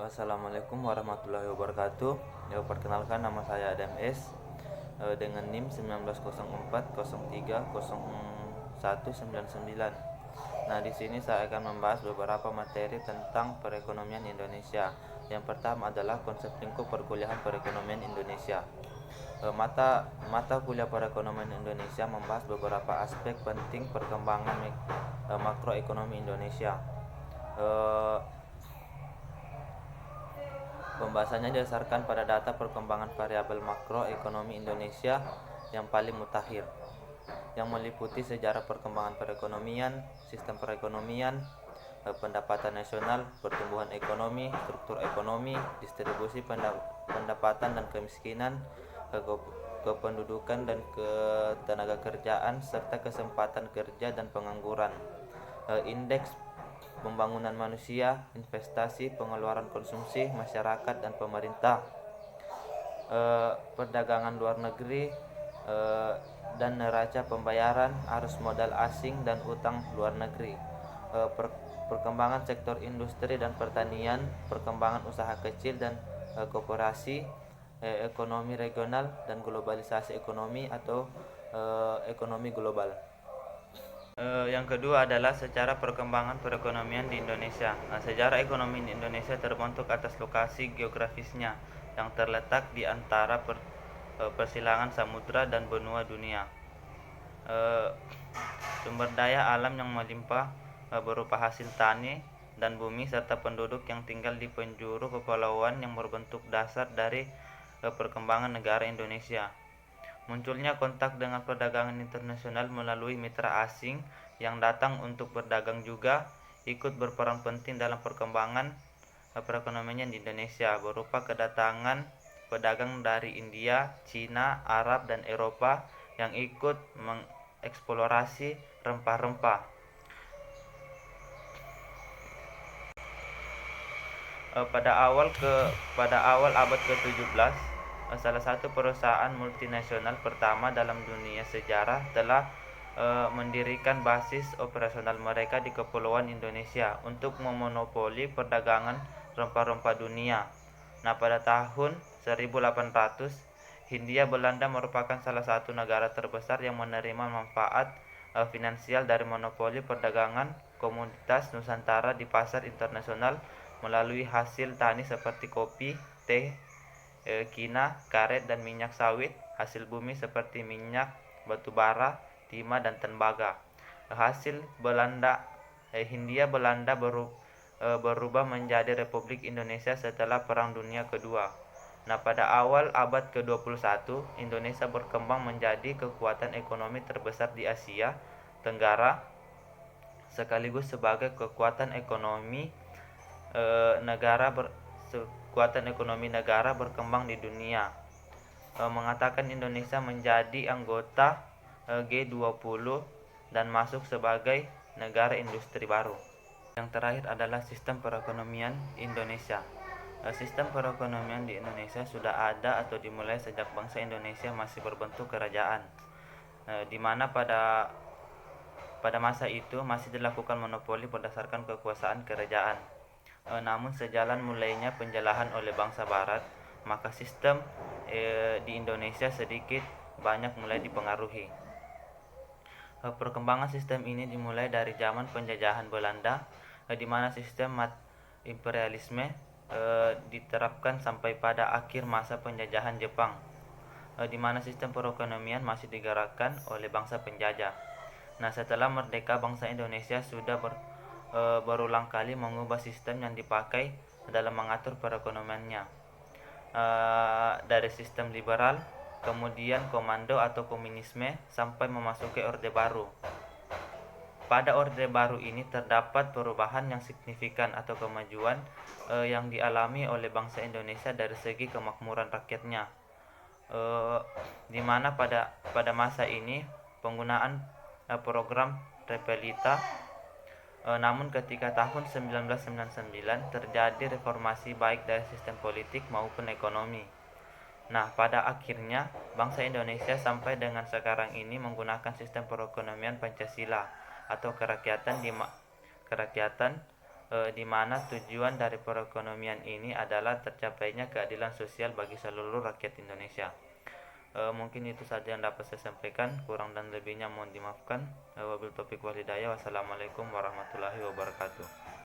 Assalamualaikum warahmatullahi wabarakatuh. Perkenalkan, nama saya Adam S. Dengan NIM 1904030199. Nah, di sini saya akan membahas beberapa materi tentang perekonomian Indonesia. Yang pertama adalah konsep lingkup perkuliahan perekonomian Indonesia. Mata kuliah perekonomian Indonesia membahas beberapa aspek penting perkembangan makroekonomi Indonesia. Pembahasannya didasarkan pada data perkembangan variabel makroekonomi Indonesia yang paling mutakhir, yang meliputi sejarah perkembangan perekonomian, sistem perekonomian, pendapatan nasional, pertumbuhan ekonomi, struktur ekonomi, distribusi pendapatan dan kemiskinan, kependudukan dan ketenaga kerjaan, serta kesempatan kerja dan pengangguran, indeks pembangunan manusia, investasi, pengeluaran konsumsi, masyarakat dan pemerintah, perdagangan luar negeri, dan neraca pembayaran, arus modal asing dan utang luar negeri, perkembangan sektor industri dan pertanian, perkembangan usaha kecil dan koperasi, ekonomi regional dan globalisasi ekonomi atau ekonomi global. Yang kedua adalah secara perkembangan perekonomian di Indonesia. Sejarah ekonomi di Indonesia terbentuk atas lokasi geografisnya yang terletak di antara persilangan samudra dan benua dunia. Sumber daya alam yang melimpah berupa hasil tani dan bumi serta penduduk yang tinggal di penjuru kepulauan yang berbentuk dasar dari perkembangan negara Indonesia. Munculnya kontak dengan perdagangan internasional melalui mitra asing yang datang untuk berdagang juga ikut berperan penting dalam perkembangan perekonomian di Indonesia, berupa kedatangan pedagang dari India, Cina, Arab, dan Eropa yang ikut mengeksplorasi rempah-rempah. Pada awal abad ke-17, salah satu perusahaan multinasional pertama dalam dunia sejarah telah mendirikan basis operasional mereka di Kepulauan Indonesia untuk memonopoli perdagangan rempah-rempah dunia. Nah, pada tahun 1800, Hindia Belanda merupakan salah satu negara terbesar yang menerima manfaat finansial dari monopoli perdagangan komoditas Nusantara di pasar internasional melalui hasil tani seperti kopi, teh, kina, karet, dan minyak sawit, hasil bumi seperti minyak, batu bara, timah, dan tembaga. Hasil Hindia Belanda berubah menjadi Republik Indonesia setelah Perang Dunia Kedua. Nah, pada awal abad ke-21, Indonesia berkembang menjadi kekuatan ekonomi terbesar di Asia Tenggara, sekaligus sebagai kekuatan ekonomi negara berkembang di dunia, mengatakan Indonesia menjadi anggota G20 dan masuk sebagai negara industri baru. Yang terakhir adalah sistem perekonomian Indonesia. Sistem perekonomian di Indonesia sudah ada atau dimulai sejak bangsa Indonesia masih berbentuk kerajaan, di mana pada masa itu masih dilakukan monopoli berdasarkan kekuasaan kerajaan. Namun sejalan mulainya penjelajahan oleh bangsa Barat, maka sistem di Indonesia sedikit banyak mulai dipengaruhi. Perkembangan sistem ini dimulai dari zaman penjajahan Belanda, di mana sistem imperialisme diterapkan sampai pada akhir masa penjajahan Jepang, di mana sistem perekonomian masih digerakkan oleh bangsa penjajah. Nah, setelah merdeka, bangsa Indonesia sudah berulang kali mengubah sistem yang dipakai dalam mengatur perekonomiannya, dari sistem liberal, kemudian komando atau komunisme, sampai memasuki Orde Baru. Pada Orde Baru ini terdapat perubahan yang signifikan atau kemajuan yang dialami oleh bangsa Indonesia dari segi kemakmuran rakyatnya, di mana pada masa ini penggunaan program Repelita. Namun ketika tahun 1999 terjadi reformasi baik dari sistem politik maupun ekonomi. Nah, pada akhirnya bangsa Indonesia sampai dengan sekarang ini menggunakan sistem perekonomian Pancasila atau kerakyatan di mana tujuan dari perekonomian ini adalah tercapainya keadilan sosial bagi seluruh rakyat Indonesia. Mungkin itu saja yang dapat saya sampaikan, kurang dan lebihnya mohon dimaafkan. Wabil taufiq wal hidayah. Wassalamualaikum warahmatullahi wabarakatuh.